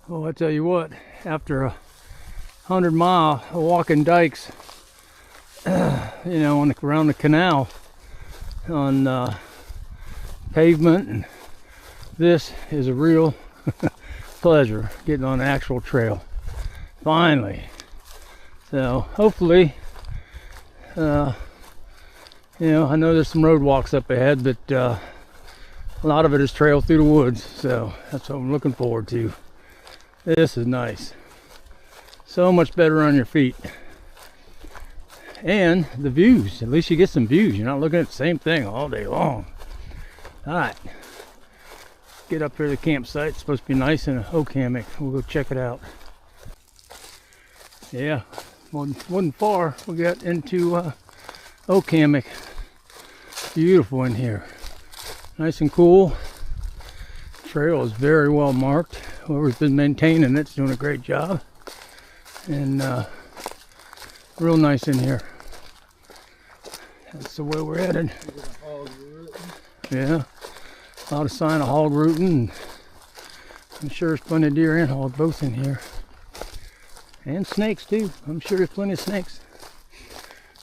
Well, I tell you what, after 100 mile walking dikes, you know, around the canal on pavement, and this is a real pleasure getting on the actual trail finally. So hopefully, you know, I know there's some road walks up ahead, but a lot of it is trail through the woods, so that's what I'm looking forward to. This is nice. So much better on your feet. And the views, at least you get some views. You're not looking at the same thing all day long. Alright, get up here to the campsite. It's supposed to be nice in an oak hammock. We'll go check it out. Yeah, wasn't far. We got into oak hammock. Beautiful in here. Nice and cool. Trail is very well marked. Whoever's been maintaining it's doing a great job. And real nice in here. That's the way we're headed. Yeah, a lot of sign of hog rooting. And I'm sure there's plenty of deer and hog both in here. And snakes too. I'm sure there's plenty of snakes.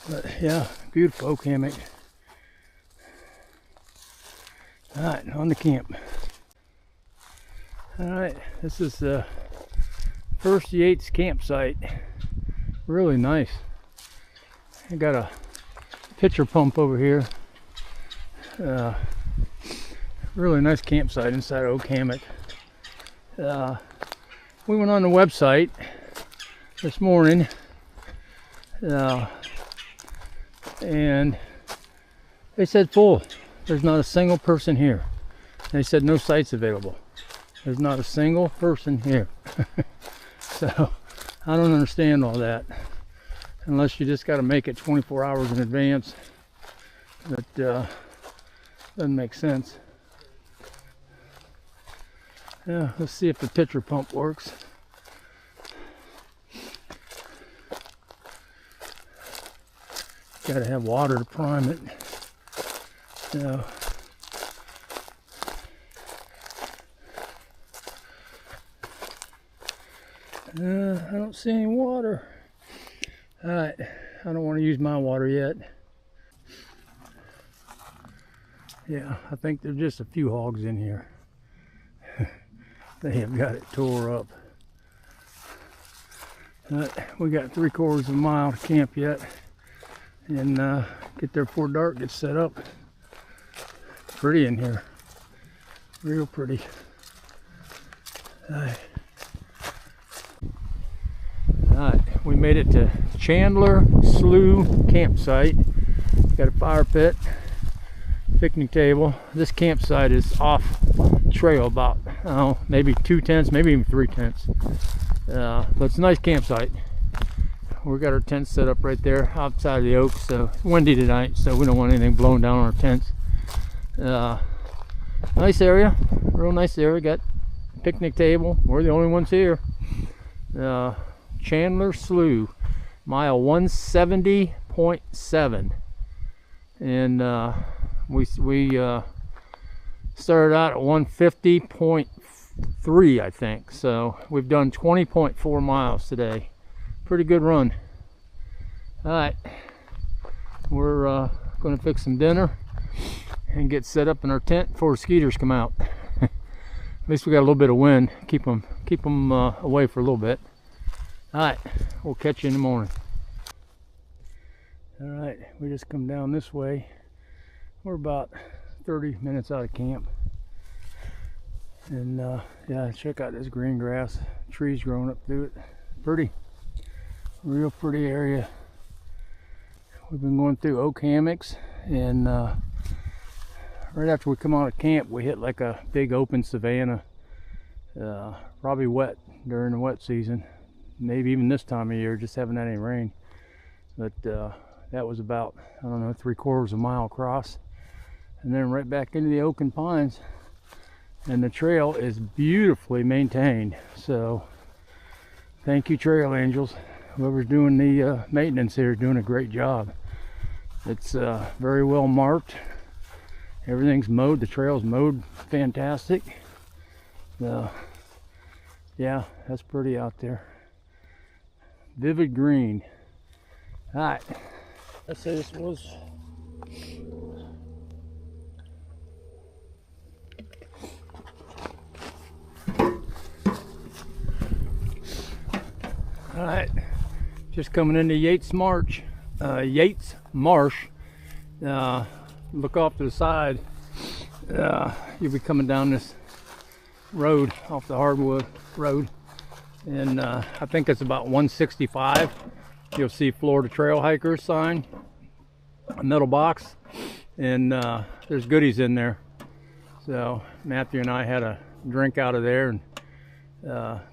But yeah, beautiful oak hammock. Alright, on the camp. Alright, this is the First Yates campsite. Really nice. I got a pitcher pump over here. Really nice campsite inside oak hammock. We went on the website this morning, and they said full. There's not a single person here. They said no sites available. There's not a single person here. So I don't understand all that, unless you just got to make it 24 hours in advance. But doesn't make sense. Yeah, let's see if the pitcher pump works. Got to have water to prime it. So I don't see any water. Alright, I don't want to use my water yet. Yeah, I think there's just a few hogs in here. They have got it tore up. We got 3/4 of a mile to camp yet, and get there before dark gets set up. Pretty in here, real pretty. Alright, we made it to Chandler Slough campsite. Got a fire pit, picnic table. This campsite is off trail about, I don't know, maybe 2 tents, maybe even 3 tents. But it's a nice campsite. We got our tents set up right there outside of the oaks. So it's windy tonight, so we don't want anything blowing down on our tents. Nice area, real nice area. Got a picnic table. We're the only ones here. Chandler Slough, mile 170.7, and we started out at 150.3, I think. So we've done 20.4 miles today. Pretty good run. All right, we're going to fix some dinner and get set up in our tent before the skeeters come out. At least we got a little bit of wind, keep them away for a little bit. All right, we'll catch you in the morning. All right, we just come down this way. We're about 30 minutes out of camp, and yeah, check out this green grass, trees growing up through it. Pretty, real pretty area. We've been going through oak hammocks, and right after we come out of camp, we hit like a big open savanna. Probably wet during the wet season, maybe even this time of year, just haven't had any rain. But that was about, I don't know, 3/4 of a mile across, and then right back into the oak and pines. And the trail is beautifully maintained, so thank you, trail angels. Whoever's doing the maintenance here is doing a great job. It's very well marked. Everything's mowed. The trail's mowed fantastic. Yeah, that's pretty out there. Vivid green. All right. Let's say this was. All right. Just coming into Yates Marsh. Look off to the side. You'll be coming down this road off the hardwood road, and I think it's about 165. You'll see Florida Trail Hikers sign, a metal box, and there's goodies in there. So Matthew and I had a drink out of there and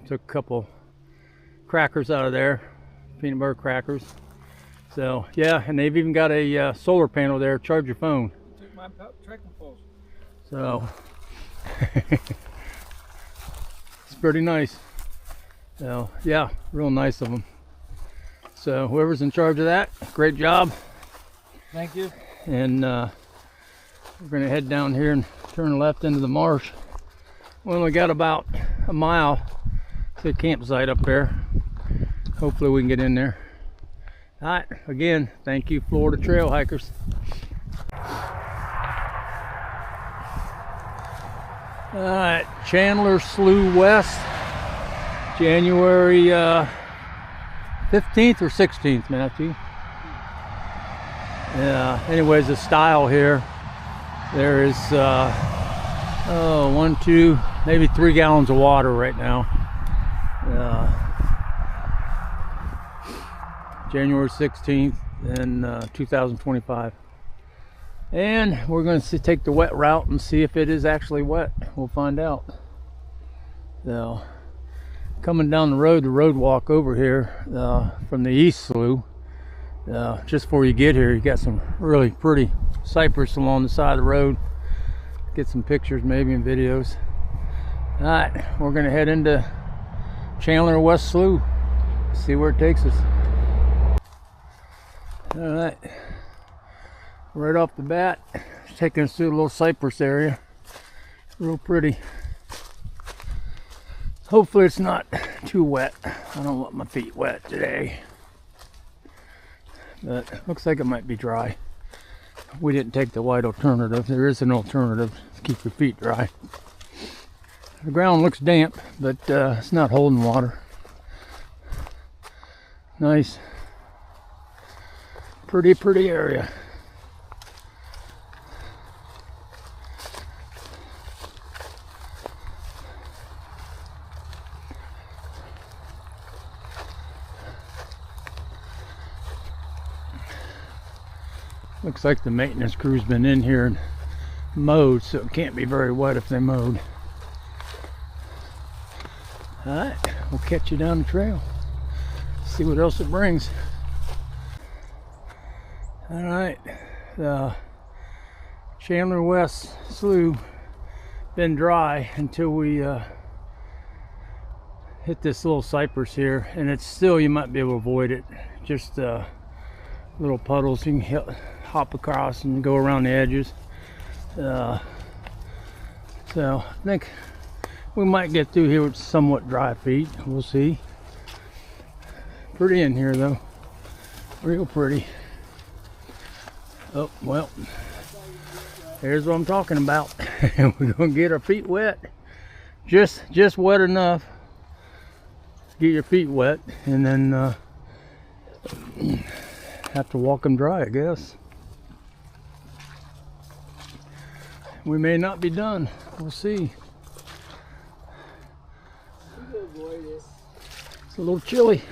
took a couple crackers out of there, peanut butter crackers. So yeah, and they've even got a solar panel there, charge your phone. Took my trekking poles. So it's pretty nice. So yeah, real nice of them. So whoever's in charge of that, great job. Thank you. And we're gonna head down here and turn left into the marsh. We only got about a mile to the campsite up there. Hopefully we can get in there. All right, again, thank you, Florida Trail Hikers. All right, Chandler Slough West, January 15th or 16th, Matthew. Yeah, anyways, the style here, there is 1, 2, maybe 3 gallons of water right now. January 16th in 2025. And we're going to take the wet route and see if it is actually wet. We'll find out. So, coming down the road walk over here from the East Slough. Just before you get here, you got some really pretty cypress along the side of the road. Get some pictures maybe and videos. Alright, we're going to head into Chandler West Slough. See where it takes us. Alright, right off the bat, taking us through a little cypress area. Real pretty. Hopefully it's not too wet. I don't want my feet wet today. But looks like it might be dry. We didn't take the white alternative. There is an alternative to keep your feet dry. The ground looks damp, but it's not holding water. Nice. Pretty area. Looks like the maintenance crew's been in here and mowed, so it can't be very wet if they mowed. Alright, we'll catch you down the trail. See what else it brings. Alright, Chandler West Slough been dry until we hit this little cypress here, and it's still, you might be able to avoid it. Just little puddles you can hop across and go around the edges. So I think we might get through here with somewhat dry feet. We'll see. Pretty in here though, real pretty. Oh, well, here's what I'm talking about. We're gonna get our feet wet, just wet enough to get your feet wet, and then have to walk them dry, I guess. We may not be done. We'll see. It's a little chilly.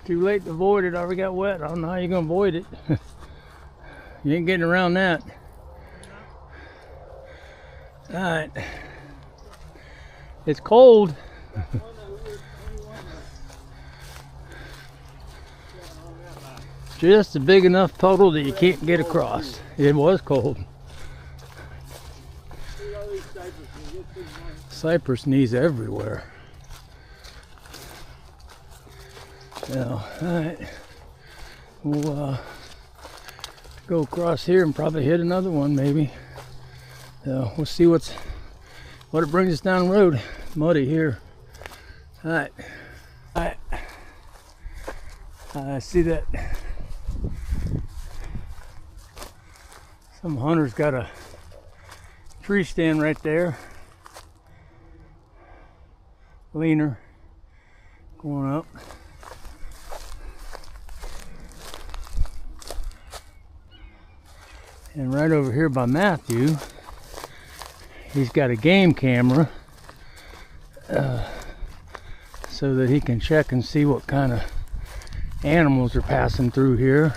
Too late to avoid it. I already got wet. I don't know how you're gonna avoid it. You ain't getting around that. Alright. It's cold. Just a big enough puddle that you can't get across. It was cold. Cypress knees everywhere. So, alright, we'll go across here and probably hit another one maybe. So we'll see what's What it brings us down the road. Muddy here. Alright. I see that some hunter's got a tree stand right there. Leaner going up. And right over here by Matthew, he's got a game camera so that he can check and see what kind of animals are passing through here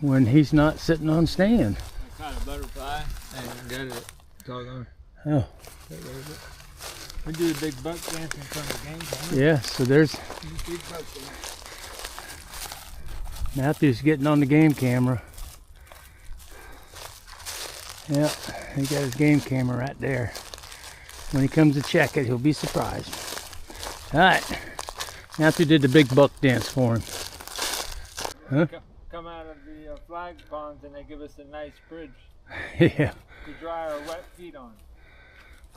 when he's not sitting on stand. Kind of butterfly and got it. Doggone. Oh. We do the big buck dance in front of the game camera. Yeah, so there's Big buck dance. Matthew's getting on the game camera. Yeah, he got his game camera right there. When he comes to check it, he'll be surprised. Alright, Matthew did the big buck dance for him. Huh? Come out of the flag ponds and they give us a nice bridge Yeah. to dry our wet feet on.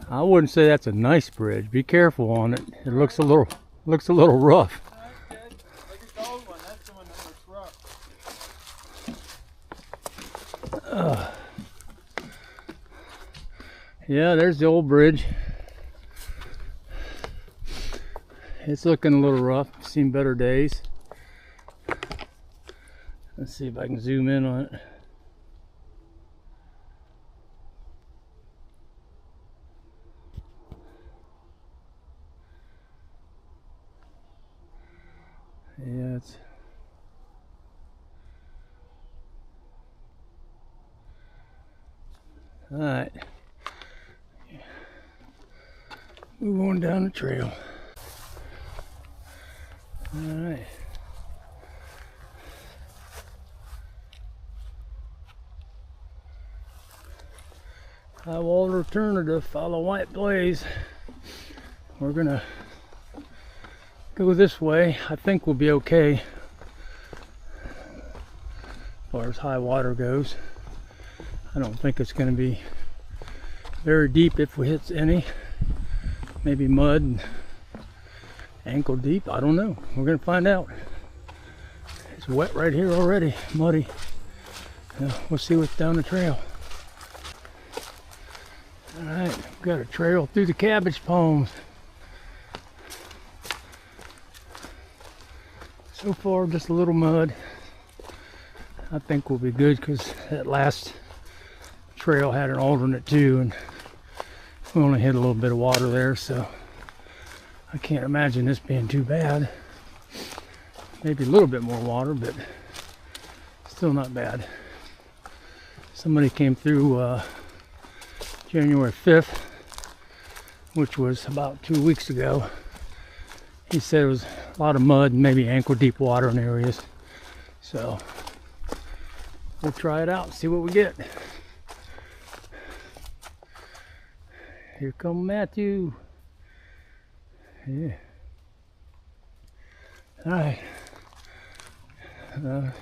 I wouldn't say that's a nice bridge. Be careful on it. It looks a little rough. That's good. Look at the old one. That's the one that looks rough. Yeah, there's the old bridge. It's looking a little rough. Seen better days. Let's see if I can zoom in on it. Yeah, it's all right. Move on down the trail. All right. High water alternative, follow white blaze. We're gonna go this way. I think we'll be okay as far as high water goes. I don't think it's going to be very deep if we hit any. Maybe mud and ankle deep. I don't know. We're going to find out. It's wet right here already. Muddy. We'll see what's down the trail. Alright, we've got a trail through the cabbage palms. So far, just a little mud. I think we'll be good because that last trail had an alternate too, and we only hit a little bit of water there, so I can't imagine this being too bad. Maybe a little bit more water, but still not bad. Somebody came through January 5th, which was about 2 weeks ago. He said it was a lot of mud and maybe ankle deep water in areas. So we'll try it out and see what we get. Here come Matthew. Yeah. All right.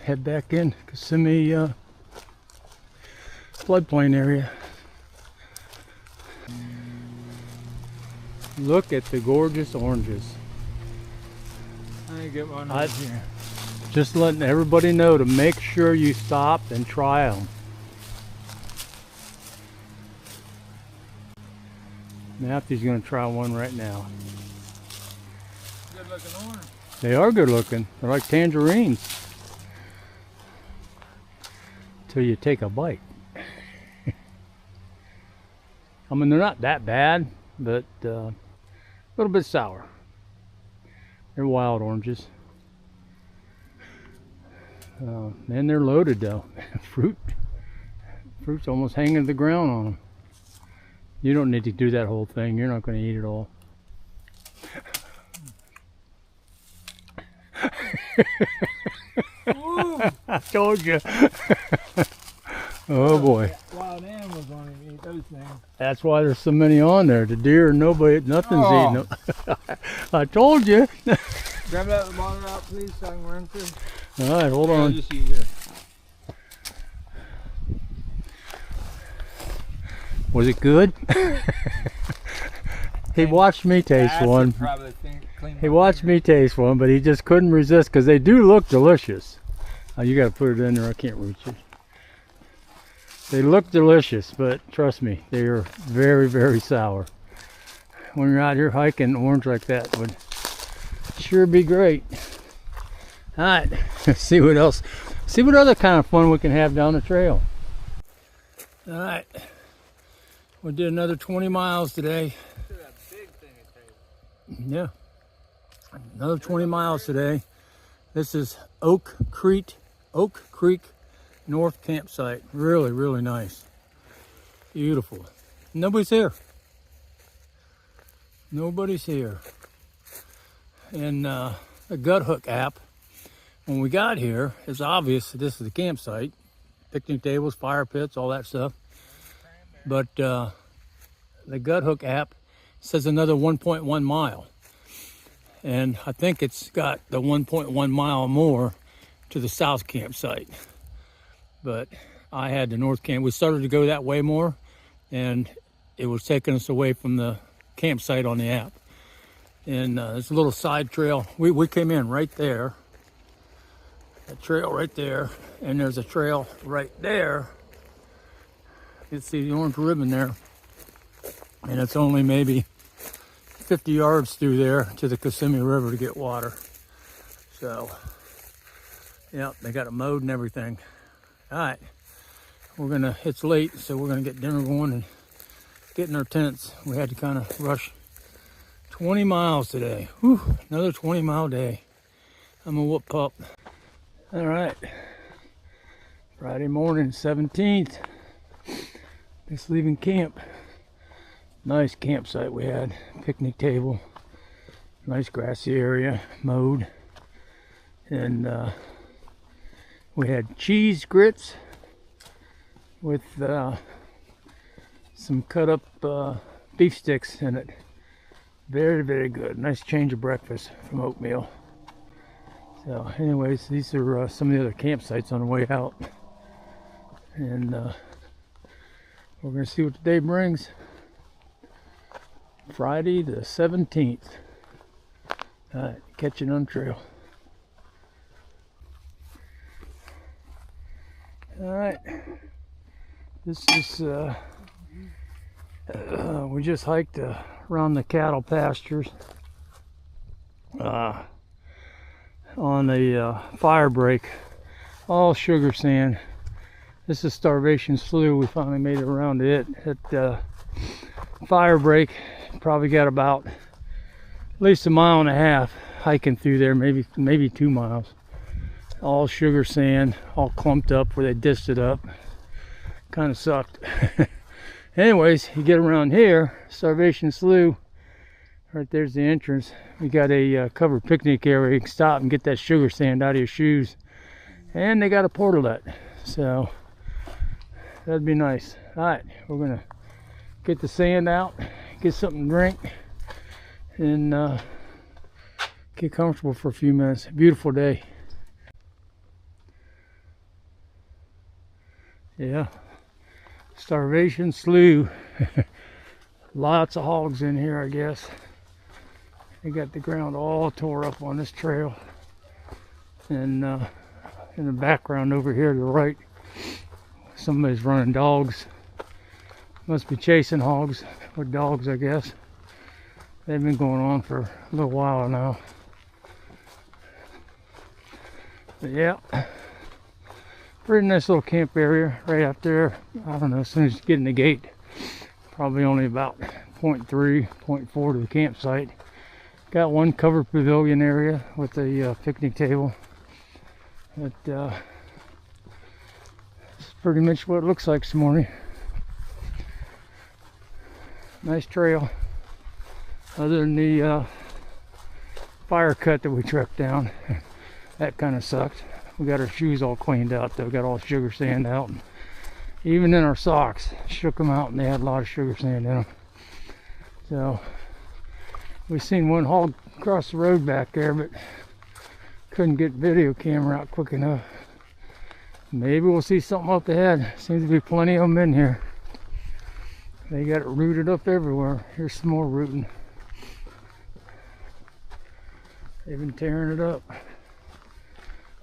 Head back in Kissimmee floodplain area. Look at the gorgeous oranges. I need to get one over here. Just letting everybody know to make sure you stop and try them. Matthew's going to try one right now. Good looking orange. They are good looking. They're like tangerines. Till you take a bite. I mean, they're not that bad, but a little bit sour. They're wild oranges. And they're loaded though. Fruit's almost hanging to the ground on them. You don't need to do that whole thing. You're not going to eat it all. I told you. Oh boy. Wild animals won't even eat those things. That's why there's so many on there. The deer, nothing's eating them. I told you. Grab that water out, please, so I can run through. All right, hold I'll on. just eat it. Was it good? he watched me taste one. He watched me taste one, but he just couldn't resist because they do look delicious. Oh, you got to put it in there. I can't reach it. They look delicious, but trust me, they are very, very sour. When you're out here hiking, orange like that would sure be great. All right, let's see what else. See what other kind of fun we can have down the trail. All right, we did another 20 miles today. Yeah, another 20 miles today. This is Oak Creek North Campsite. Really, really nice. Beautiful. Nobody's here. Nobody's here. And the Gut Hook app, when we got here, it's obvious that this is the campsite. Picnic tables, fire pits, all that stuff. But the Gut Hook app says another 1.1 mile. And I think it's got the 1.1 mile more to the south campsite. But I had the north camp. We started to go that way more, and it was taking us away from the campsite on the app. And there's a little side trail. We came in right there. A trail right there, and there's a trail right there. You can see the orange ribbon there. And it's only maybe 50 yards through there to the Kissimmee River to get water. So, yeah, they got it mowed and everything. All right, it's late, so we're gonna get dinner going and get in our tents. We had to kind of rush 20 miles today. Whew, another 20-mile day. I'm a whoop pup. All right, Friday morning, 17th. Just leaving camp. Nice campsite we had. Picnic table, nice grassy area, mowed, and we had cheese grits with some cut up beef sticks in it. Very, very good. Nice change of breakfast from oatmeal. So anyways, these are some of the other campsites on the way out. And we're going to see what the day brings. Friday the 17th. All right, catch it on trail. All right, this is we just hiked around the cattle pastures on a fire break, all sugar sand. This is Starvation Slough. We finally made it around to it at fire break. Probably got about at least a mile and a half hiking through there, maybe 2 miles. All sugar sand, all clumped up where they dished it up. Kind of sucked. Anyways, you get around here, Starvation Slough. Right there's the entrance. We got a covered picnic area. You can stop and get that sugar sand out of your shoes. And they got a portalet, so that'd be nice. All right, we're gonna get the sand out, get something to drink, and get comfortable for a few minutes. Beautiful day. Yeah, Starvation Slough. Lots of hogs in here, I guess. They got the ground all tore up on this trail. And in the background over here to the right, somebody's running dogs. Must be chasing hogs with dogs, I guess. They've been going on for a little while now. But yeah, pretty nice little camp area right out there. I don't know, as soon as you get in the gate, probably only about 0.3, 0.4 to the campsite. Got one covered pavilion area with a picnic table. But it's pretty much what it looks like this morning. Nice trail. Other than the fire cut that we trekked down, that kind of sucked. We got our shoes all cleaned out though. Got all sugar sand out. And even in our socks, shook them out and they had a lot of sugar sand in them. So we seen one hog across the road back there, but couldn't get video camera out quick enough. Maybe we'll see something up ahead. Seems to be plenty of them in here. They got it rooted up everywhere. Here's some more rooting. They've been tearing it up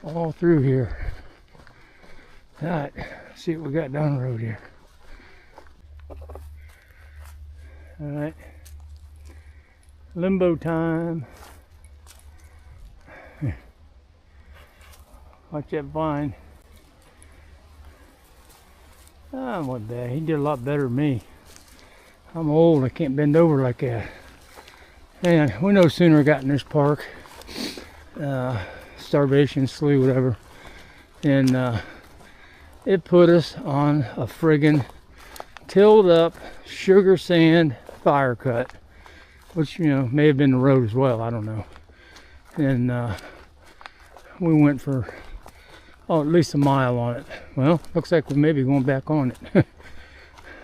all through here. All right, see what we got down the road here. All right, limbo time. Watch that vine. Ah, not bad. He did a lot better than me. I'm old. I can't bend over like that. Man, we no sooner got in this park, starvation, slew, whatever, and it put us on a friggin' tilled up sugar sand fire cut, which, you know, may have been the road as well. I don't know. And we went for at least a mile on it. Well, looks like we may be going back on it.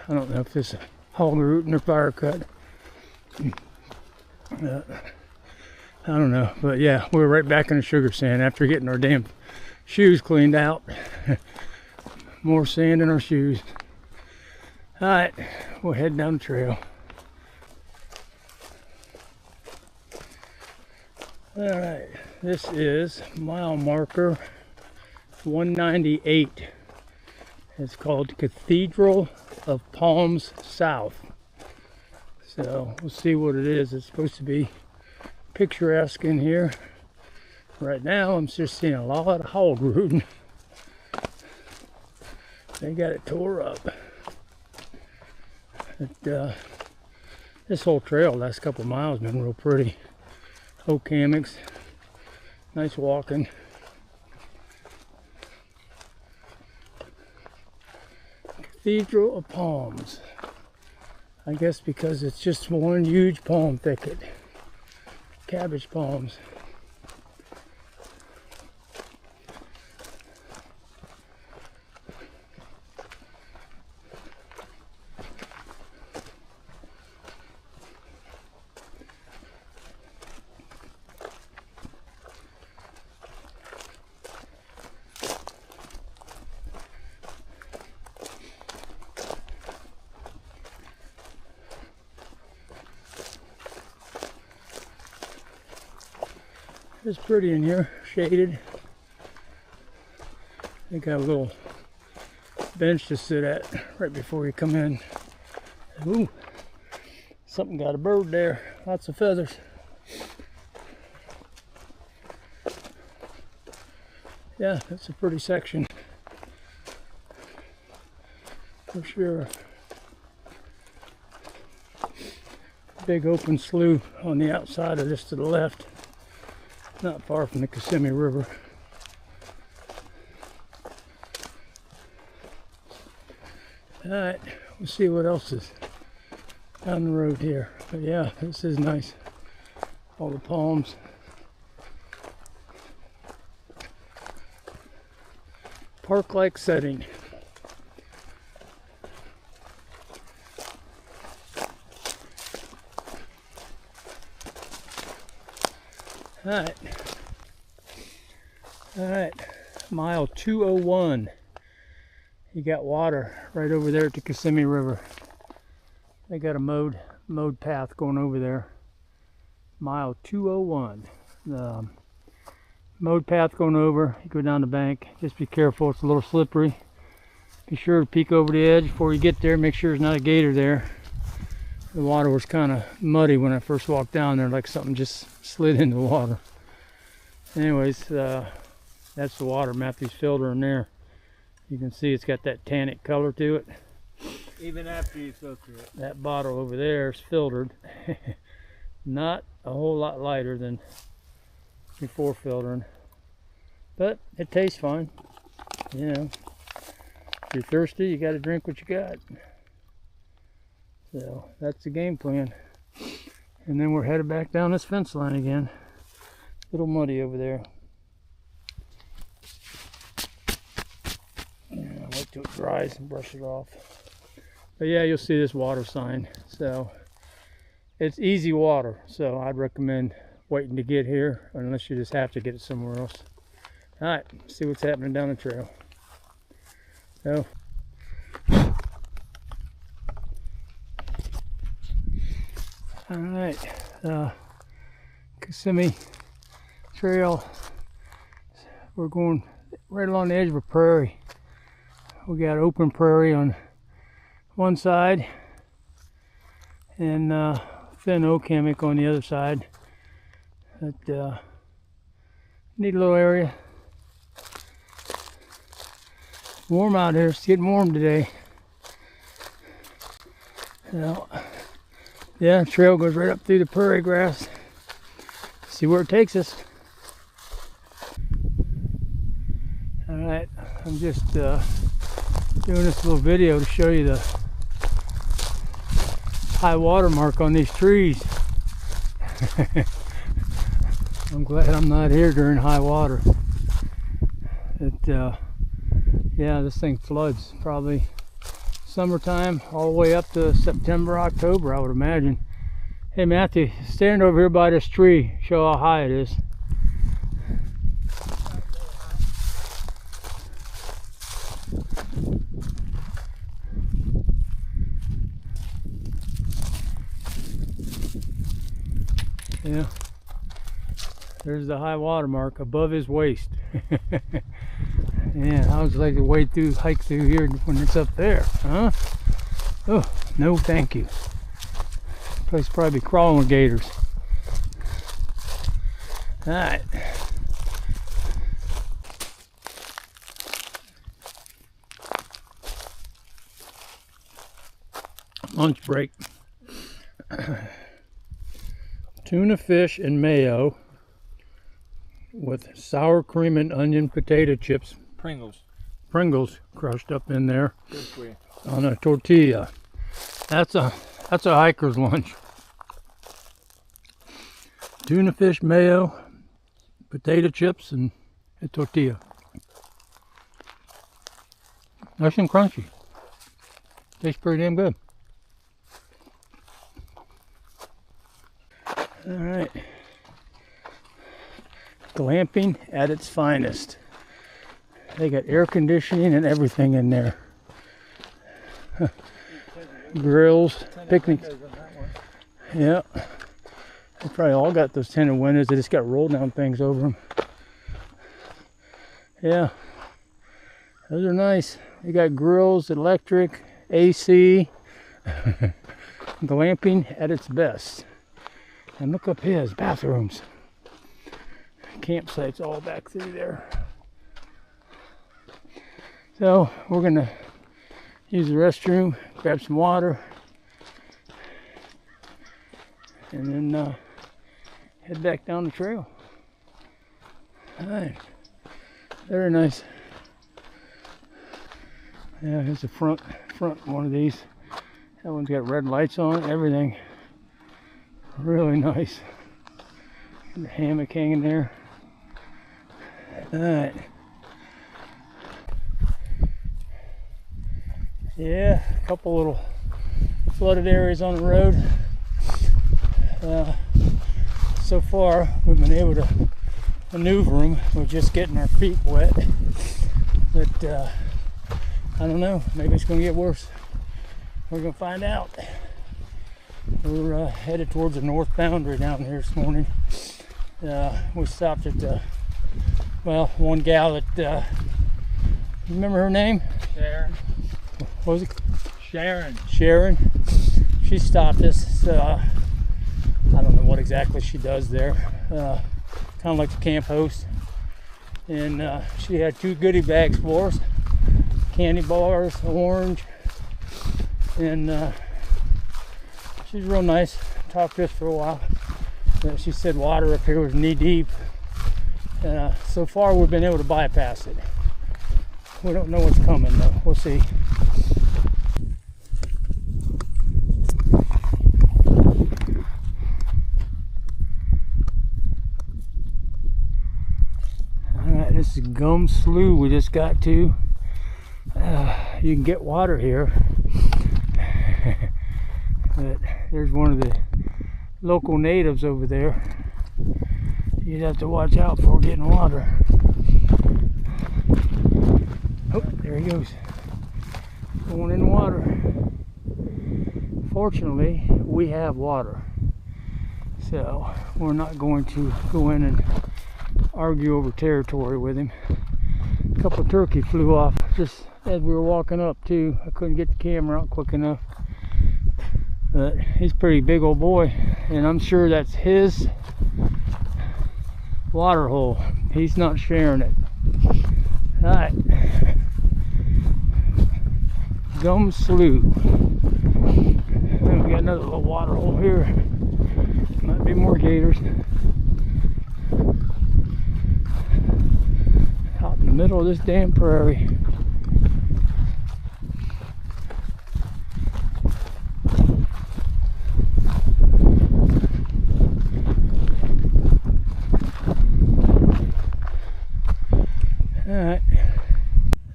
I don't know if this is hog rooting or fire cut. I don't know, but yeah, we're right back in the sugar sand after getting our damn shoes cleaned out. More sand in our shoes. All right, we'll head down the trail. All right, this is mile marker 198. It's called Cathedral of Palms South. So we'll see what it is. It's supposed to be picturesque in here. Right now I'm just seeing a lot of hog rooting. They got it tore up. But, this whole trail, last couple of miles, been real pretty. Oak hammocks, nice walking. Cathedral of Palms. I guess because it's just one huge palm thicket. Cabbage palms. It's pretty in here, shaded. They got a little bench to sit at right before you come in. Ooh, something got a bird there. Lots of feathers. Yeah, that's a pretty section for sure. Big open slough on the outside of this to the left. Not far from the Kissimmee River. Alright, we'll see what else is down the road here. But yeah, this is nice. All the palms. Park-like setting. Alright, mile 201. You got water right over there at the Kissimmee River. They got a mowed path going over there. Mile 201. The mowed path going over. You go down the bank. Just be careful, it's a little slippery. Be sure to peek over the edge before you get there. Make sure there's not a gator there. The water was kind of muddy when I first walked down there, like something just slid in the water. Anyways, that's the water Matthew's filtering there. You can see it's got that tannic color to it. Even after you filter it. That bottle over there is filtered. Not a whole lot lighter than before filtering. But it tastes fine. You know, if you're thirsty, you got to drink what you got. So that's the game plan. And then we're headed back down this fence line again. A little muddy over there. Yeah, wait till it dries and brush it off. But yeah, you'll see this water sign. So it's easy water. So I'd recommend waiting to get here unless you just have to get it somewhere else. All right, see what's happening down the trail. So. All right, Kissimmee trail, we're going right along the edge of a prairie. We got open prairie on one side and thin oak hammock on the other side. But neat little area. Warm out here. It's getting warm today. So, yeah, the trail goes right up through the prairie grass. See where it takes us. Alright, I'm just doing this little video to show you the high water mark on these trees. I'm glad I'm not here during high water. Yeah, this thing floods probably summertime all the way up to September, October, I would imagine. Hey Matthew, stand over here by this tree, show how high it is. Yeah, there's the high water mark above his waist. Yeah, I would like to hike through here when it's up there, huh? Oh, no thank you. This place probably be crawling with gators. Alright. Lunch break. Tuna fish and mayo with sour cream and onion potato chips. Pringles crushed up in there on a tortilla. That's a hiker's lunch. Tuna fish, mayo, potato chips, and a tortilla. Nice and crunchy. Tastes pretty damn good. All right. Glamping at its finest. They got air conditioning and everything in there. Grills, picnics. Yeah. They probably all got those tinted windows. They just got roll down things over them. Yeah. Those are nice. They got grills, electric, AC. Glamping at its best. And look up his bathrooms. Campsite's all back through there. So we're gonna use the restroom, grab some water, and then head back down the trail. Alright, very nice. Yeah, here's the front one of these. That one's got red lights on it, everything. Really nice. And the hammock hanging there. Alright. Yeah, a couple little flooded areas on the road. So far, we've been able to maneuver them. We're just getting our feet wet. But I don't know, maybe it's going to get worse. We're going to find out. We're headed towards the north boundary down here this morning. We stopped at, one gal that, remember her name? Sharon. What was it? Sharon. Sharon. She stopped us. I don't know what exactly she does there. Kind of like the camp host. And she had 2 goodie bags for us. Candy bars, orange. And she's real nice. Talked to us for a while. She said water up here was knee deep. So far we've been able to bypass it. We don't know what's coming though. We'll see. Alright, this is Gum Slough we just got to. You can get water here. But there's one of the local natives over there. You'd have to watch out for getting water. Oh, there he goes. Going in the water. Fortunately, we have water. So we're not going to go in and argue over territory with him. A couple of turkey flew off just as we were walking up too. I couldn't get the camera out quick enough. But he's a pretty big old boy, and I'm sure that's his water hole. He's not sharing it. Alright. Gum Slough. Then we got another little water hole here. Might be more gators. Out in the middle of this damn prairie.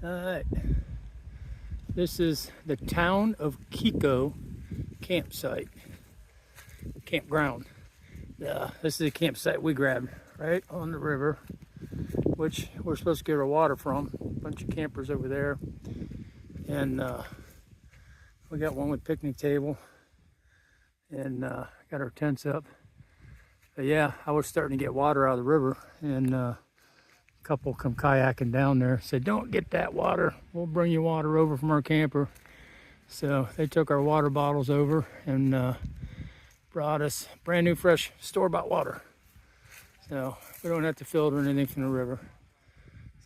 Alright. This is the town of Kiko campsite. Campground. This is a campsite we grabbed right on the river, which we're supposed to get our water from. A bunch of campers over there. And we got one with picnic table. And got our tents up. But yeah, I was starting to get water out of the river, and couple come kayaking down there, said, "Don't get that water, we'll bring you water over from our camper." So they took our water bottles over and brought us brand new fresh store-bought water, so we don't have to filter anything from the river.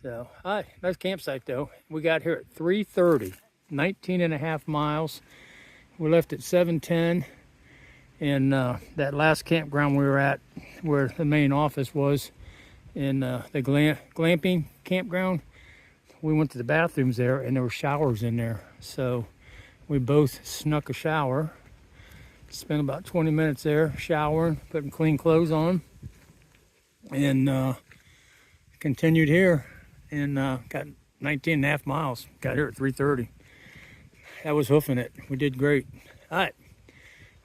So hi, nice campsite though. We got here at 3:30, 19.5 miles. We left at 7:10, and that last campground we were at, where the main office was, in the glamping campground, we went to the bathrooms there, and there were showers in there. So we both snuck a shower, spent about 20 minutes there showering, putting clean clothes on, and continued here, and got 19.5 miles. Got here at 3:30. That was hoofing it. We did great. All right,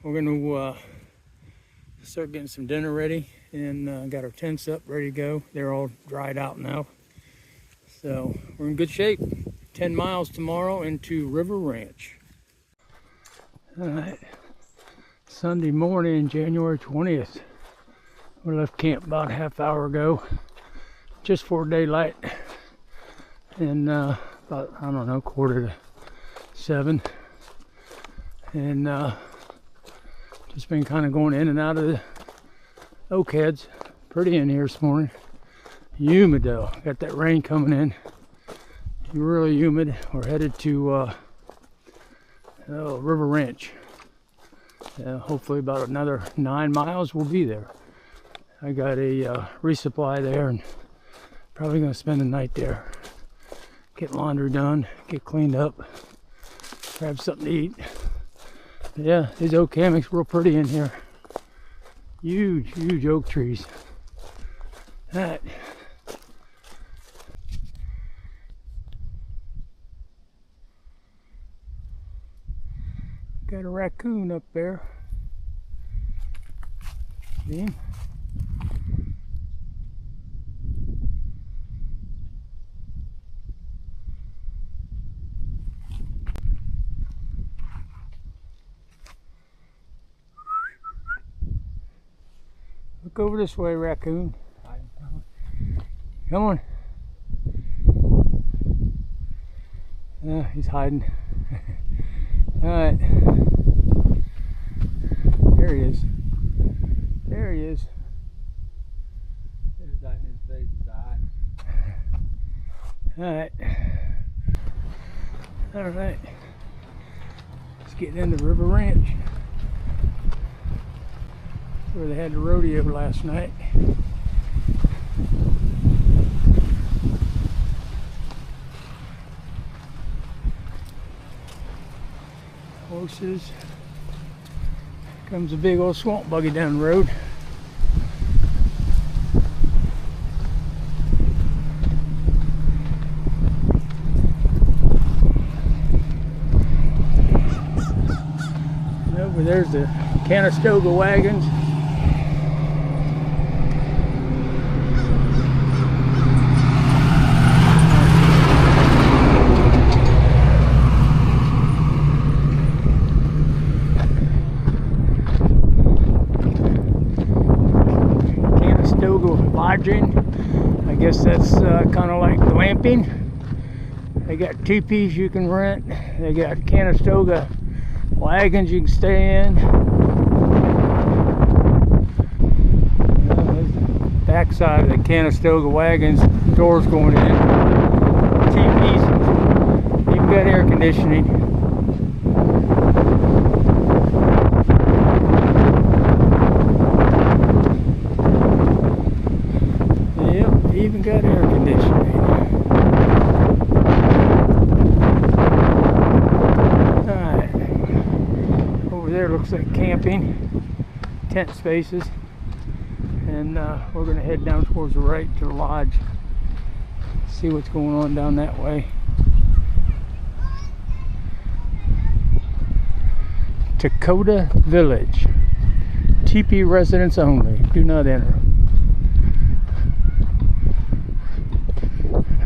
we're gonna start getting some dinner ready, and got our tents up ready to go. They're all dried out now, so we're in good shape. 10 miles tomorrow into River Ranch. All right, Sunday morning, January 20th. We left camp about a half hour ago, just for daylight, and about, I don't know, 6:45, and just been kind of going in and out of the oak heads. Pretty in here this morning. Humid though. Got that rain coming in. Really humid. We're headed to River Ranch. Hopefully about another 9 miles we'll be there. I got a resupply there, and probably gonna spend the night there. Get laundry done, get cleaned up, grab something to eat. But yeah, these oak hammocks real pretty in here. Huge, huge oak trees. Alright. Got a raccoon up there. See him? Look over this way, raccoon. Come on. He's hiding. Alright. There he is. There he is. Alright. Alright. Let's get into River Ranch, where they had the rodeo last night. Horses. Comes a big old swamp buggy down the road. And over there's the Conestoga wagons. Lodging guess that's kind of like glamping. They got teepees you can rent. They got Conestoga wagons you can stay in. Back side of the Conestoga wagons, doors going in. Teepees, even got air conditioning. Yep, even got air conditioning. Alright, over there looks like camping, tent spaces. And we're going to head down towards the right to the lodge. See what's going on down that way. Dakota Village. Teepee residents only. Do not enter.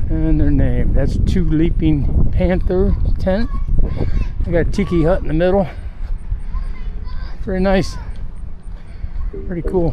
And their name. That's Two Leaping Panther tent. I got a tiki hut in the middle. Very nice. Pretty cool.